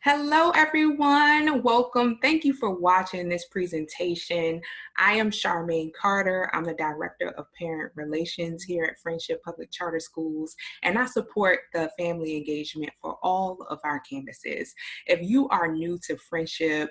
Hello, everyone. Welcome. Thank you for watching this presentation. I am Charmaine Carter. I'm the Director of Parent Relations here at Friendship Public Charter Schools, and I support the family engagement for all of our campuses. If you are new to Friendship,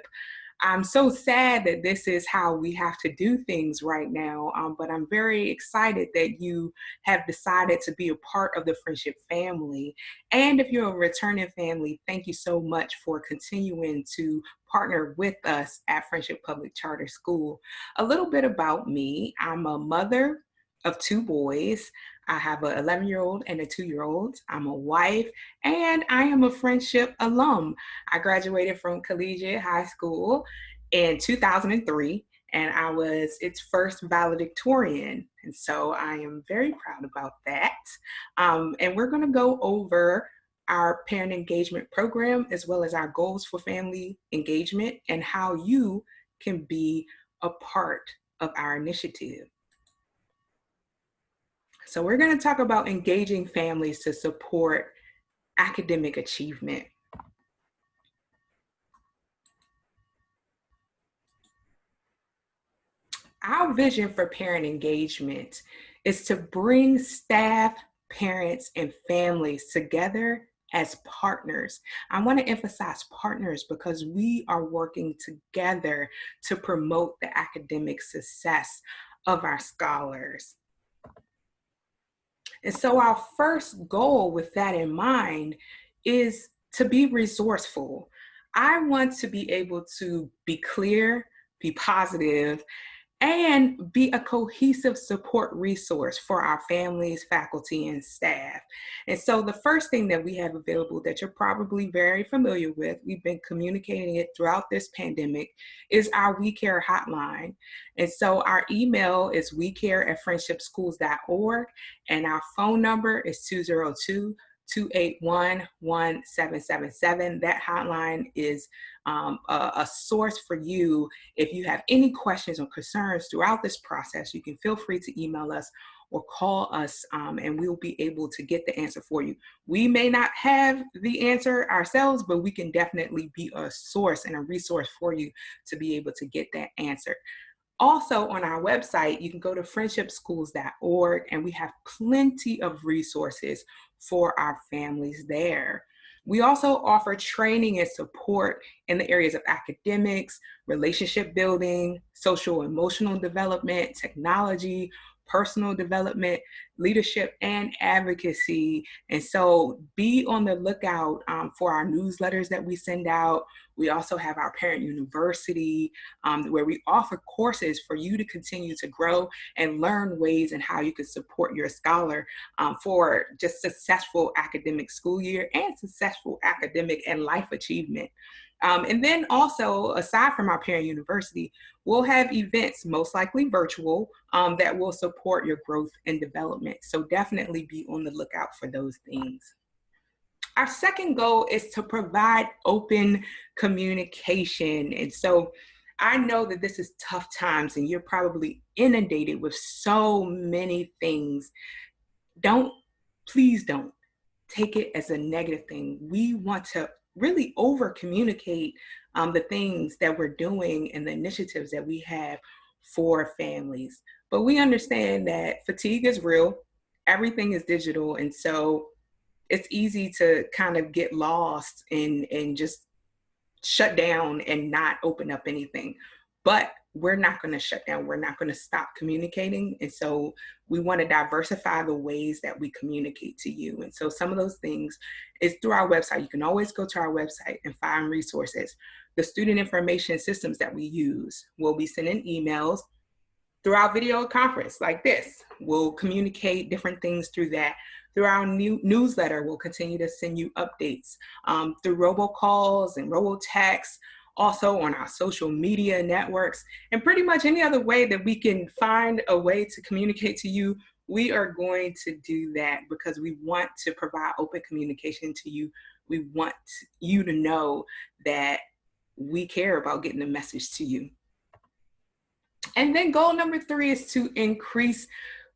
I'm so sad that this is how we have to do things right now, but I'm very excited that you have decided to be a part of the Friendship family. And if you're a returning family, thank you so much for continuing to partner with us at Friendship Public Charter School. A little bit about me: I'm a mother of two boys. I have an 11-year-old and a 2-year-old. I'm a wife, and I am a Friendship alum. I graduated from Collegiate High School in 2003, and I was its first valedictorian. And so I am very proud about that. And we're going to go over our parent engagement program, as well as our goals for family engagement and how you can be a part of our initiative. So we're going to talk about engaging families to support academic achievement. Our vision for parent engagement is to bring staff, parents, and families together as partners. I want to emphasize partners because we are working together to promote the academic success of our scholars. And so our first goal with that in mind is to be resourceful. I want to be able to be clear, be positive, and be a cohesive support resource for our families, faculty, and staff. And so the first thing that we have available that you're probably very familiar with, we've been communicating it throughout this pandemic, is our We Care hotline. And so our email is wecare@friendshipschools.org, and our phone number is 202-281-1777. That hotline is a source for you. If you have any questions or concerns throughout this process, you can feel free to email us or call us, and we'll be able to get the answer for you. We may not have the answer ourselves, but we can definitely be a source and a resource for you to be able to get that answer. Also, on our website, you can go to friendshipschools.org, and we have plenty of resources for our families there. We also offer training and support in the areas of academics, relationship building, social emotional development, technology, personal development, leadership, and advocacy. And so be on the lookout for our newsletters that we send out. We also have our Parent University, where we offer courses for you to continue to grow and learn ways and how you can support your scholar for just successful academic school year and successful academic and life achievement. And then also, aside from our Parent University, we'll have events, most likely virtual, that will support your growth and development. So definitely be on the lookout for those things. Our second goal is to provide open communication. And so I know that this is tough times and you're probably inundated with so many things. Please don't take it as a negative thing. We want to really over communicate the things that we're doing and the initiatives that we have for families. But we understand that fatigue is real. Everything is digital. And so it's easy to kind of get lost and just shut down and not open up anything. But we're not going to shut down. We're not going to stop communicating. And so we want to diversify the ways that we communicate to you. And so some of those things is through our website. You can always go to our website and find resources. The student information systems that we use, we'll be sending emails through our video conference like this. We'll communicate different things through that. Through our new newsletter, we'll continue to send you updates through robocalls and robotexts, also on our social media networks, and pretty much any other way that we can find a way to communicate to you. We are going to do that because we want to provide open communication to you. We want you to know that we care about getting the message to you. And then goal number 3 is to increase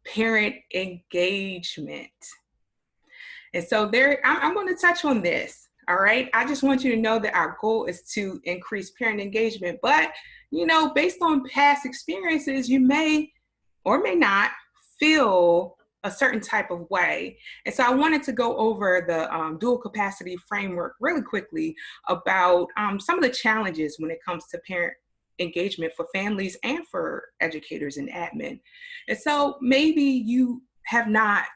parent engagement. And so I'm going to touch on this. All right. I just want you to know that our goal is to increase parent engagement. But, based on past experiences, you may or may not feel a certain type of way. And so I wanted to go over the dual capacity framework really quickly about some of the challenges when it comes to parent engagement for families and for educators and admin. And so maybe you have not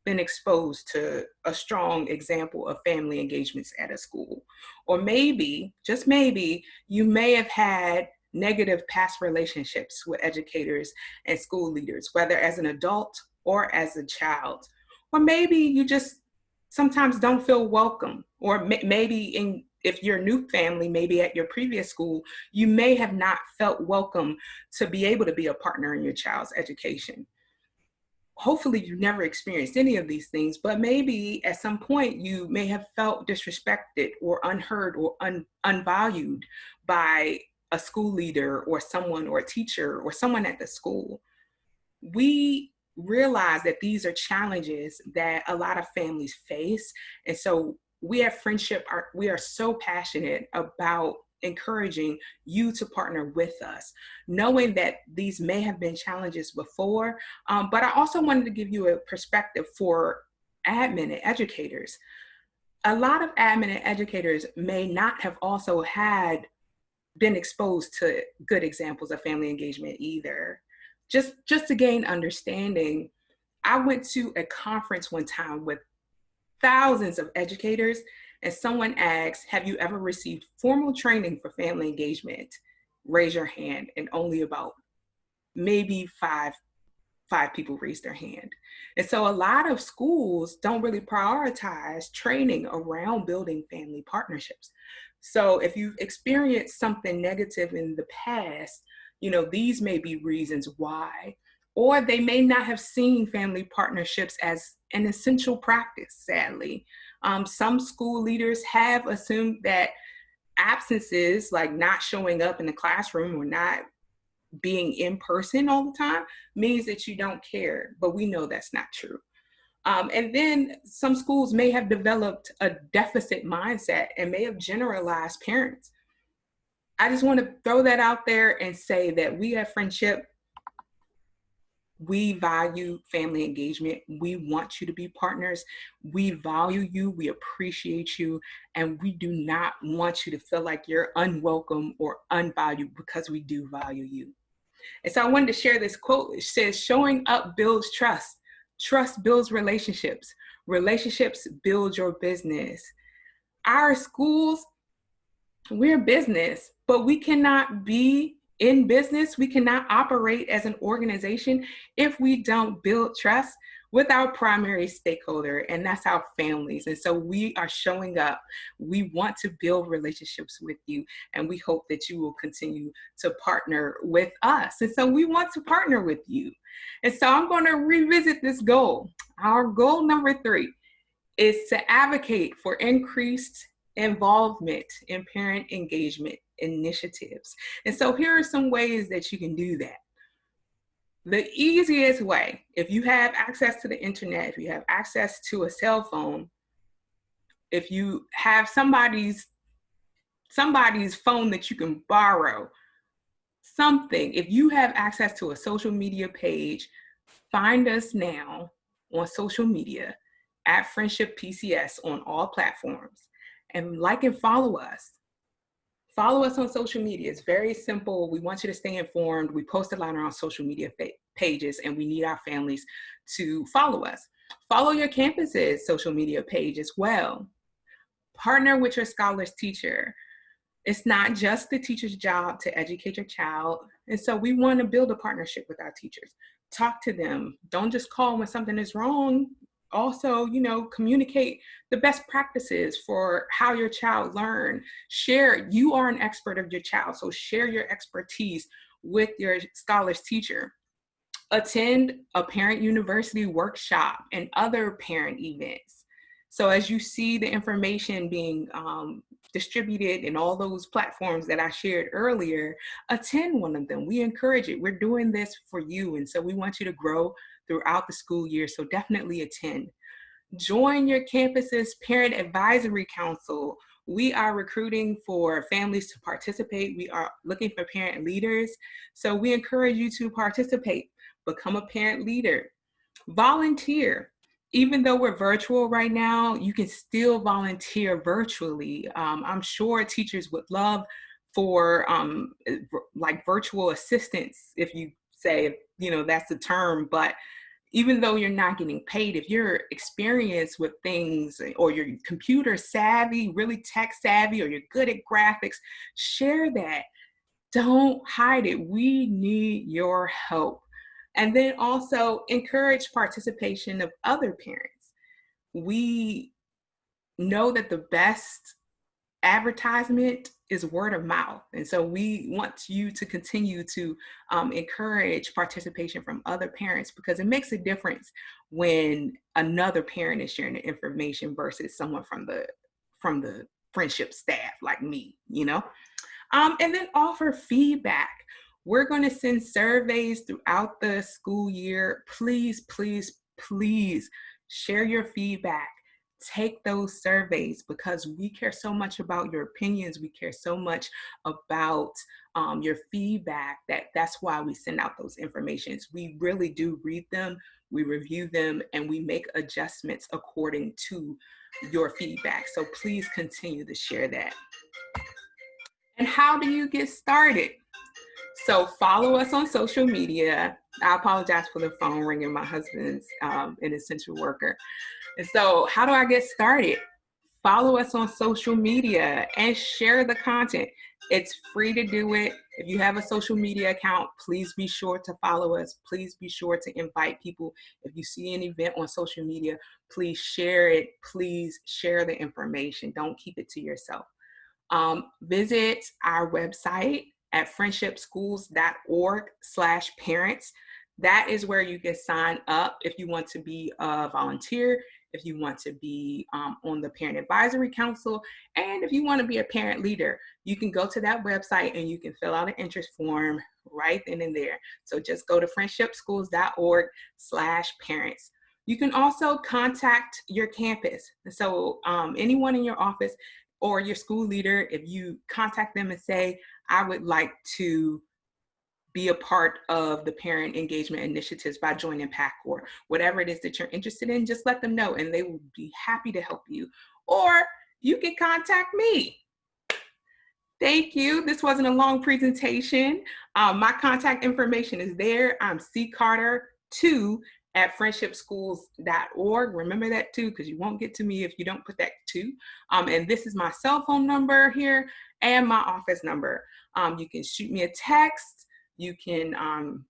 been exposed to a strong example of family engagements at a school. Or maybe, just maybe, you may have had negative past relationships with educators and school leaders, whether as an adult or as a child. Or maybe you just sometimes don't feel welcome, or maybe if you're a new family, maybe at your previous school, you may have not felt welcome to be able to be a partner in your child's education. Hopefully you never experienced any of these things, but maybe at some point you may have felt disrespected or unheard or unvalued by a school leader or someone or a teacher or someone at the school. We realize that these are challenges that a lot of families face. And so we at Friendship, we are so passionate about encouraging you to partner with us, knowing that these may have been challenges before, but I also wanted to give you a perspective for admin and educators. A lot of admin and educators may not have also been exposed to good examples of family engagement either. Just to gain understanding, I went to a conference one time with thousands of educators, and someone asked, have you ever received formal training for family engagement? Raise your hand, and only about maybe five people raised their hand. And so a lot of schools don't really prioritize training around building family partnerships. So if you've experienced something negative in the past, these may be reasons why. Or they may not have seen family partnerships as an essential practice, sadly. Some school leaders have assumed that absences, like not showing up in the classroom or not being in person all the time, means that you don't care, but we know that's not true. And then some schools may have developed a deficit mindset and may have generalized parents. I just want to throw that out there and say that we at Friendship, we value family engagement. We want you to be partners. We value you. We appreciate you. And we do not want you to feel like you're unwelcome or unvalued, because we do value you. And so I wanted to share this quote. It says, showing up builds trust. Trust builds relationships. Relationships build your business. Our schools, we're business, but we cannot be in business. We cannot operate as an organization if we don't build trust with our primary stakeholder, and that's our families. And so we are showing up. We want to build relationships with you, and we hope that you will continue to partner with us. And so we want to partner with you. And so I'm going to revisit this goal. Our goal number 3 is to advocate for increased involvement in parent engagement initiatives. And so here are some ways that you can do that. The easiest way, if you have access to the internet, if you have access to a cell phone, if you have somebody's phone that you can borrow, something, if you have access to a social media page, find us now on social media at Friendship PCS on all platforms, and like and follow us. Follow us on social media. It's very simple. We want you to stay informed. We post a lot on our social media pages, and we need our families to follow us. Follow your campus's social media page as well. Partner with your scholar's teacher. It's not just the teacher's job to educate your child. And so we want to build a partnership with our teachers. Talk to them. Don't just call when something is wrong. Also, communicate the best practices for how your child learn. Share, you are an expert of your child, so share your expertise with your scholar's teacher. Attend a parent university workshop and other parent events. So as you see the information being distributed in all those platforms that I shared earlier, attend one of them. We encourage it. We're doing this for you. And so we want you to grow throughout the school year. So definitely attend. Join your campus's parent advisory council. We are recruiting for families to participate. We are looking for parent leaders. So we encourage you to participate, become a parent leader, volunteer. Even though we're virtual right now, you can still volunteer virtually. I'm sure teachers would love for like virtual assistants, if you say, that's the term, but even though you're not getting paid, if you're experienced with things or you're computer savvy, really tech savvy, or you're good at graphics, share that. Don't hide it. We need your help. And then also encourage participation of other parents. We know that the best advertisement is word of mouth. And so we want you to continue to encourage participation from other parents, because it makes a difference when another parent is sharing the information versus someone from the friendship staff like me, and then offer feedback. We're going to send surveys throughout the school year. Please, please, please share your feedback. Take those surveys, because we care so much about your opinions. We care so much about your feedback that's why we send out those informations. We really do read them, we review them, and we make adjustments according to your feedback. So please continue to share that. And how do you get started? So follow us on social media. I apologize for the phone ringing. My husband's an essential worker. And so how do I get started? Follow us on social media and share the content. It's free to do it. If you have a social media account, please be sure to follow us. Please be sure to invite people. If you see an event on social media, please share it. Please share the information. Don't keep it to yourself. Visit our website at friendshipschools.org/parents. That is where you can sign up if you want to be a volunteer, if you want to be on the Parent Advisory Council, and if you want to be a parent leader. You can go to that website and you can fill out an interest form right then and there. So just go to friendshipschools.org/parents. You can also contact your campus. So anyone in your office or your school leader, if you contact them and say, I would like to be a part of the parent engagement initiatives by joining PAC, or whatever it is that you're interested in, just let them know and they will be happy to help you. Or you can contact me. Thank you. This wasn't a long presentation. My contact information is there. I'm ccarter2@friendshipschools.org. Remember that too, because you won't get to me if you don't put that 2. And this is my cell phone number here and my office number. You can shoot me a text. You can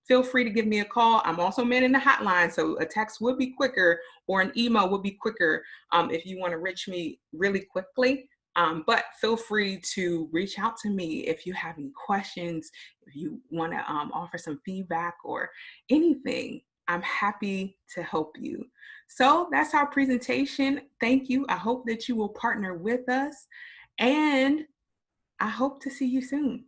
feel free to give me a call. I'm also manning the hotline, so a text would be quicker or an email would be quicker if you want to reach me really quickly. But feel free to reach out to me if you have any questions, if you want to offer some feedback or anything. I'm happy to help you. So that's our presentation. Thank you. I hope that you will partner with us, and I hope to see you soon.